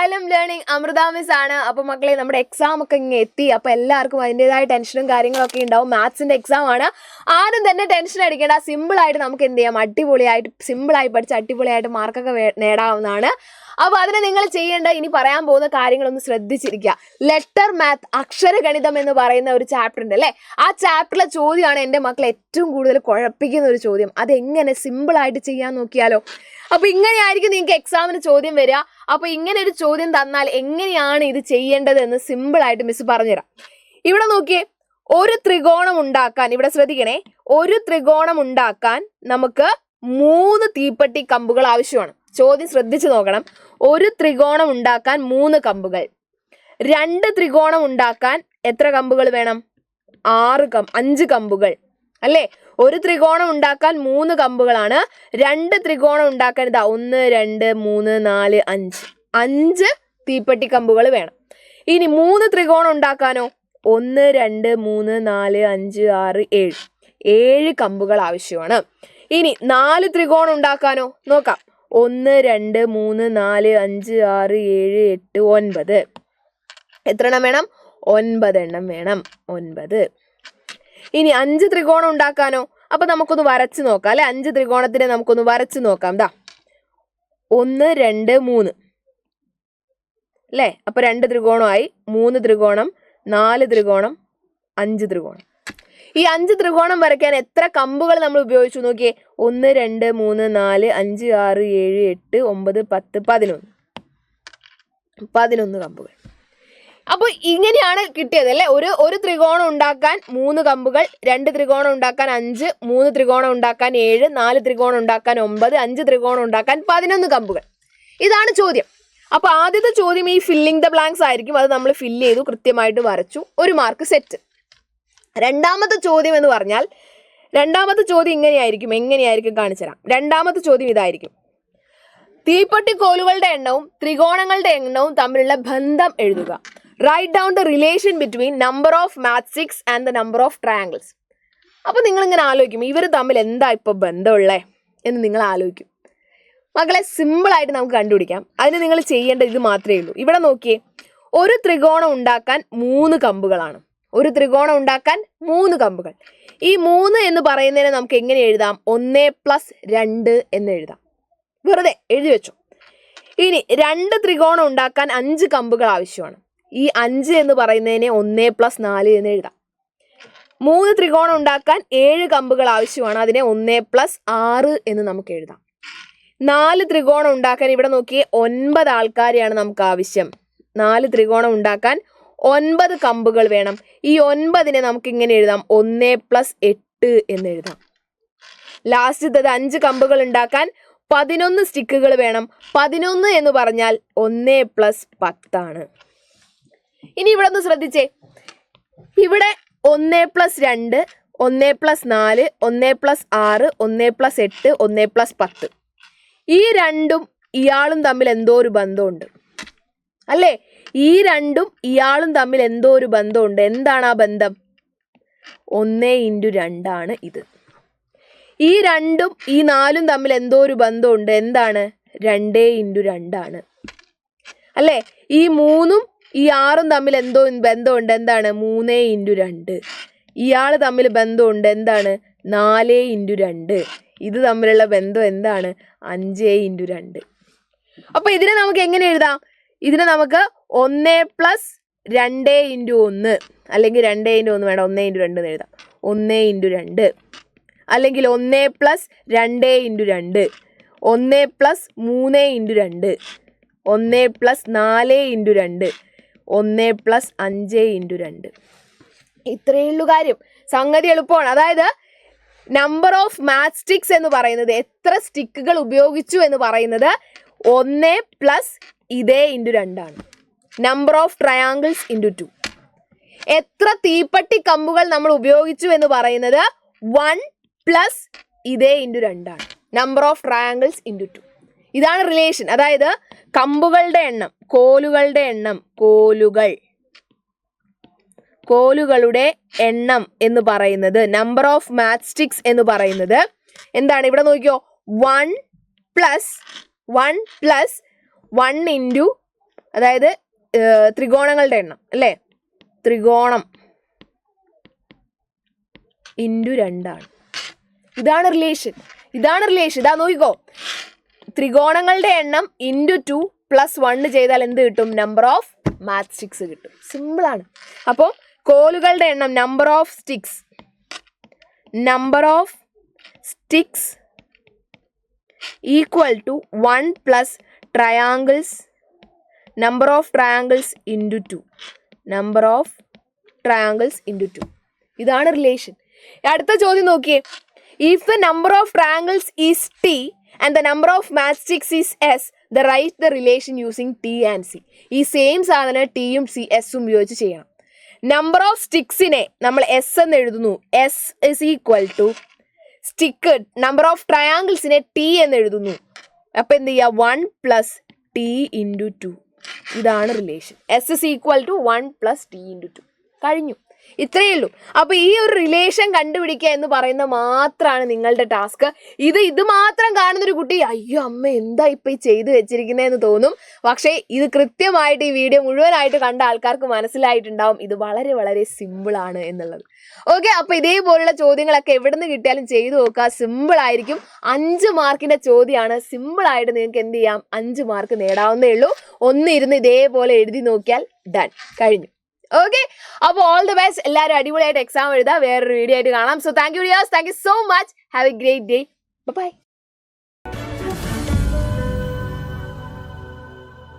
Xylem learning Amrita miss ആണ്. അപ്പോൾ മക്കളെ നമ്മുടെ എക്സാം ഒക്കെ ഇങ്ങനെ എത്തി. അപ്പോൾ എല്ലാവർക്കും അതിൻ്റെതായ ടെൻഷനും കാര്യങ്ങളൊക്കെ ഉണ്ടാവും. മാത്സിന്റെ എക്സാം ആണ്. ആരും തന്നെ ടെൻഷൻ അടിക്കേണ്ട. സിമ്പിൾ ആയിട്ട് നമുക്ക് എന്ത് ചെയ്യാം, അടിപൊളിയായിട്ട് സിമ്പിളായി പഠിച്ച് അടിപൊളിയായിട്ട് മാർക്കൊക്കെ നേടാവുന്നതാണ്. അപ്പോൾ അതിന് നിങ്ങൾ ചെയ്യേണ്ട ഇനി പറയാൻ പോകുന്ന കാര്യങ്ങളൊന്ന് ശ്രദ്ധിച്ചിരിക്കുക. ലെറ്റർ മാത്ത്, അക്ഷരഗണിതം എന്ന് പറയുന്ന ഒരു ചാപ്റ്റർ ഉണ്ട് അല്ലേ? ആ ചാപ്റ്ററിലെ ചോദ്യമാണ് എൻ്റെ മക്കളെ ഏറ്റവും കൂടുതൽ കുഴപ്പിക്കുന്ന ഒരു ചോദ്യം. അതെങ്ങനെ സിമ്പിളായിട്ട് ചെയ്യാൻ നോക്കിയാലോ. അപ്പോൾ ഇങ്ങനെയായിരിക്കും നിങ്ങൾക്ക് എക്സാമിന് ചോദ്യം വരിക. അപ്പോൾ ഇങ്ങനെ ഒരു ചോദ്യം തന്നാൽ എങ്ങനെയാണ് ഇത് ചെയ്യേണ്ടതെന്ന് സിമ്പിളായിട്ട് മിസ് പറഞ്ഞുതരാം. ഇവിടെ നോക്കിയേ, ഒരു ത്രികോണം ഉണ്ടാക്കാൻ, ഇവിടെ ശ്രദ്ധിക്കണേ, ഒരു ത്രികോണം ഉണ്ടാക്കാൻ നമുക്ക് 3 തീപ്പെട്ടി കമ്പുകൾ ആവശ്യമാണ്. ചോദ്യം ശ്രദ്ധിച്ചു നോക്കണം. ഒരു ത്രികോണം ഉണ്ടാക്കാൻ 3 കമ്പുകൾ. 2 ത്രികോണം ഉണ്ടാക്കാൻ എത്ര കമ്പുകൾ വേണം? 5 കമ്പുകൾ അല്ലേ? ഒരു ത്രികോണം ഉണ്ടാക്കാൻ 3 കമ്പുകളാണ്. 2 ത്രികോണം ഉണ്ടാക്കാൻ ഇതാ 1 2 3 4 5 5 തീപ്പെട്ടി കമ്പുകൾ വേണം. ഇനി 3 ത്രികോണം ഉണ്ടാക്കാനോ 1 2 3 4 5 6 7 7 കമ്പുകൾ ആവശ്യമാണ്. ഇനി 4 ത്രികോണം ഉണ്ടാക്കാനോ നോക്കാം. 1 2 3 4 5 6 7 8 9 എത്ര എണ്ണം വേണം? 9 എണ്ണം വേണം. 9. ഇനി 5 ത്രികോണം ഉണ്ടാക്കാനോ? അപ്പൊ നമുക്കൊന്ന് വരച്ചു നോക്കാം അല്ലെ? 5 ത്രികോണത്തിനെ നമുക്കൊന്ന് വരച്ചു നോക്കാം. ദാ 1 2 3 അല്ലേ? അപ്പൊ 2 ത്രികോണമായി. 3 ത്രികോണം, 4 ത്രികോണം, 5 ത്രികോണം. ഈ 5 ത്രികോണം വരയ്ക്കാൻ എത്ര കമ്പുകൾ നമ്മൾ ഉപയോഗിച്ചു നോക്കിയേ? 1 2 3 4 5 6 7 8 9 10 11 കമ്പുകൾ. അപ്പോൾ ഇങ്ങനെയാണ് കിട്ടിയത് അല്ലേ? ഒരു ത്രികോണം ഉണ്ടാക്കാൻ 3 കമ്പുകൾ, 2 ത്രികോണം ഉണ്ടാക്കാൻ 5, 3 ത്രികോണം ഉണ്ടാക്കാൻ 7, 4 ത്രികോണം ഉണ്ടാക്കാൻ 9, 5 ത്രികോണം ഉണ്ടാക്കാൻ 11 കമ്പുകൾ. ഇതാണ് ചോദ്യം. അപ്പോൾ ആദ്യത്തെ ചോദ്യം ഈ ഫില്ലിംഗ് ദ ബ്ലാങ്ക്സ് ആയിരിക്കും. അത് നമ്മൾ ഫില്ല് ചെയ്തു, കൃത്യമായിട്ട് വരച്ചു, 1 മാർക്ക് സെറ്റ്. രണ്ടാമത്തെ ചോദ്യം എന്ന് പറഞ്ഞാൽ, രണ്ടാമത്തെ ചോദ്യം എങ്ങനെയായിരിക്കും കാണിച്ചു തരാം. രണ്ടാമത്തെ ചോദ്യം ഇതായിരിക്കും. തീപ്പെട്ടി കോലുകളുടെ എണ്ണവും ത്രികോണങ്ങളുടെ എണ്ണവും തമ്മിലുള്ള ബന്ധം എഴുതുക. Write down the relation between number of matchsticks and the number of triangles. അപ്പോൾ നിങ്ങളിങ്ങനെ ആലോചിക്കും, ഇവർ തമ്മിൽ എന്താ ഇപ്പോൾ ബന്ധമുള്ളേ എന്ന് നിങ്ങൾ ആലോചിക്കും. മക്കളെ, സിമ്പിളായിട്ട് നമുക്ക് കണ്ടുപിടിക്കാം. അതിന് നിങ്ങൾ ചെയ്യേണ്ടത് ഇത് മാത്രമേ ഉള്ളൂ. ഇവിടെ നോക്കിയേ, ഒരു ത്രികോണം ഉണ്ടാക്കാൻ 3 കമ്പുകളാണ്. ഒരു ത്രികോണം ഉണ്ടാക്കാൻ 3 കമ്പുകൾ. ഈ 3 എന്ന് പറയുന്നതിനെ നമുക്ക് എങ്ങനെ എഴുതാം? 1 + 2 എന്ന് എഴുതാം. വെറുതെ എഴുതി വെച്ചു. ഇനി 2 ത്രികോണം ഉണ്ടാക്കാൻ 5 കമ്പുകൾ ആവശ്യമാണ്. ഈ 5 എന്ന് പറയുന്നതിനെ 1 + 4 എന്ന് എഴുതാം. 3 ത്രികോണം ഉണ്ടാക്കാൻ 7 കമ്പുകൾ ആവശ്യമാണ്. അതിനെ 1 + 6 എന്ന് നമുക്ക് എഴുതാം. 4 ത്രികോണം ഉണ്ടാക്കാൻ ഇവിടെ നോക്കിയേ, 9 ആൾക്കാരെയാണ് നമുക്ക് ആവശ്യം. 4 ത്രികോണം ഉണ്ടാക്കാൻ 9 കമ്പുകൾ വേണം. ഈ 9നെ നമുക്ക് ഇങ്ങനെ എഴുതാം, 1 + 8 എന്ന് എഴുതാം. ലാസ്റ്റത്തെ 5 കമ്പുകൾ ഉണ്ടാക്കാൻ 11 സ്റ്റിക്കുകൾ വേണം. 11 എന്ന് പറഞ്ഞാൽ 1 + 10 ആണ്. ഇനി ഇവിടെ ഒന്ന് ശ്രദ്ധിച്ചേ, ഇവിടെ 1 + 2, 1 + 4, 1 + 6, 1 + 8, 1 + 10. ഈ രണ്ടും ഇയാളും തമ്മിൽ എന്തോ ഒരു ബന്ധമുണ്ട് അല്ലേ? ഈ രണ്ടും ഇയാളും തമ്മിൽ എന്തോ ഒരു ബന്ധമുണ്ട്. എന്താണ് ആ ബന്ധം? 1 × 2 ആണ് ഇത്. ഈ രണ്ടും ഈ 4ഉം തമ്മിൽ എന്തോ ഒരു ബന്ധമുണ്ട്. എന്താണ്? 2 × 2 ആണ് അല്ലേ? ഈ 3ഉം ഈ 6ഉം തമ്മിൽ എന്തോ ബന്ധമുണ്ട്. എന്താണ്? 3 × 2. ഇയാൾ തമ്മിൽ ബന്ധമുണ്ട്. എന്താണ്? 4 × 2. ഇത് തമ്മിലുള്ള ബന്ധം എന്താണ്? 5 × 2. അപ്പോൾ ഇതിനെ നമുക്ക് എങ്ങനെ എഴുതാം? ഇതിനെ നമുക്ക് 1 + 2 × 1 അല്ലെങ്കിൽ 2 × 1 വേണം, 1 × 2 എന്ന് എഴുതാം. 1 × 2 അല്ലെങ്കിൽ 1 + 2 × 2, 1 + 3 × 2, 1 + 4 × 2, 1 + 5 × 2. ഇത്രയേ ഉള്ളൂ കാര്യം. സംഗതി എളുപ്പമാണ്. അതായത് നമ്പർ ഓഫ് മാച്ച് സ്റ്റിക്സ് എന്ന് പറയുന്നത്, എത്ര സ്റ്റിക്കുകൾ ഉപയോഗിച്ചു എന്ന് പറയുന്നത് 1 + ഇതേ × 2 ആണ്. Number of triangles × 2. എത്ര തീപ്പെട്ടി കമ്പുകൾ നമ്മൾ ഉപയോഗിച്ചു എന്ന് പറയുന്നത് 1 + ഇതേ × 2 ആണ്. Number of triangles × 2. ഇതാണ് റിലേഷൻ. അതായത് കമ്പുകളുടെ എണ്ണം, കോലുകളുടെ എണ്ണം, കോലുകളുടെ എണ്ണം എന്ന് പറയുന്നത്, നമ്പർ ഓഫ് മാച്ച് സ്റ്റിക്സ് എന്ന് പറയുന്നത് എന്താണ്? ഇവിടെ നോക്കിയോ, 1 + 1 + 1 × അതായത് ത്രികോണങ്ങളുടെ എണ്ണം അല്ലേ, ത്രികോണം ഇൻറ്റു 2 ആണ്. ഇതാണ് റിലേഷൻ. ഇതാ നോക്കിക്കോ, ത്രികോണങ്ങളുടെ എണ്ണം ഇൻറ്റു 2 + 1 ചെയ്താൽ എന്ത് കിട്ടും? നമ്പർ ഓഫ് മാച്ച് സ്റ്റിക്സ് കിട്ടും. സിമ്പിളാണ്. അപ്പോൾ കോലുകളുടെ എണ്ണം, number of sticks equal to 1 + triangles, number of triangles into 2. ഇതാണ് റിലേഷൻ. അടുത്ത ചോദ്യം നോക്കിയേ. If the number of triangles is T and the number of matchsticks is S, the write the relation using T and C. ഈ same സാധനം ടിയും എസും ഉപയോഗിച്ച് ചെയ്യണം. നമ്പർ ഓഫ് സ്റ്റിക്സിനെ നമ്മൾ S എന്ന് എഴുതുന്നു. S is equal to stick. Number of ട്രയാങ്കിൾസിനെ T എന്ന് എഴുതുന്നു. അപ്പം എന്ത് ചെയ്യുക? 1 + T × 2. ഇതാണ് relation. S is equal to 1 + T × 2. കഴിഞ്ഞു. ഇത്രയേ ഉള്ളൂ. അപ്പോൾ ഈ ഒരു റിലേഷൻ കണ്ടുപിടിക്കുക എന്ന് പറയുന്നത് മാത്രമാണ് നിങ്ങളുടെ ടാസ്ക്. ഇത് മാത്രം കാണുന്നൊരു കുട്ടി അയ്യോ അമ്മ എന്താ ഇപ്പം ഈ ചെയ്തു വെച്ചിരിക്കുന്നതെന്ന് തോന്നും. പക്ഷേ ഇത് കൃത്യമായിട്ട് ഈ വീഡിയോ മുഴുവനായിട്ട് കണ്ട ആൾക്കാർക്ക് മനസ്സിലായിട്ടുണ്ടാവും ഇത് വളരെ വളരെ സിമ്പിളാണ് എന്നുള്ളത്. ഓക്കെ, അപ്പോൾ ഇതേപോലുള്ള ചോദ്യങ്ങളൊക്കെ എവിടെ നിന്ന് കിട്ടിയാലും ചെയ്തു നോക്കുക. സിമ്പിളായിരിക്കും. 5 മാർക്കിൻ്റെ ചോദ്യമാണ്. സിമ്പിളായിട്ട് നിങ്ങൾക്ക് എന്ത് ചെയ്യാം? 5 മാർക്ക് നേടാവുന്നേ ഉള്ളൂ. ഒന്നിരുന്ന് ഇതേപോലെ എഴുതി നോക്കിയാൽ ഡൺ, കഴിഞ്ഞു. ഓക്കെ, അപ്പോൾ ഓൾ ദി ബെസ്റ്റ്. എല്ലാവരും അടിപൊളിയായിട്ട് എക്സാം എഴുതുക. വേറൊരു വീഡിയോ ആയിട്ട് കാണാം. So thank you dears, thank you so much. Have a great day. By.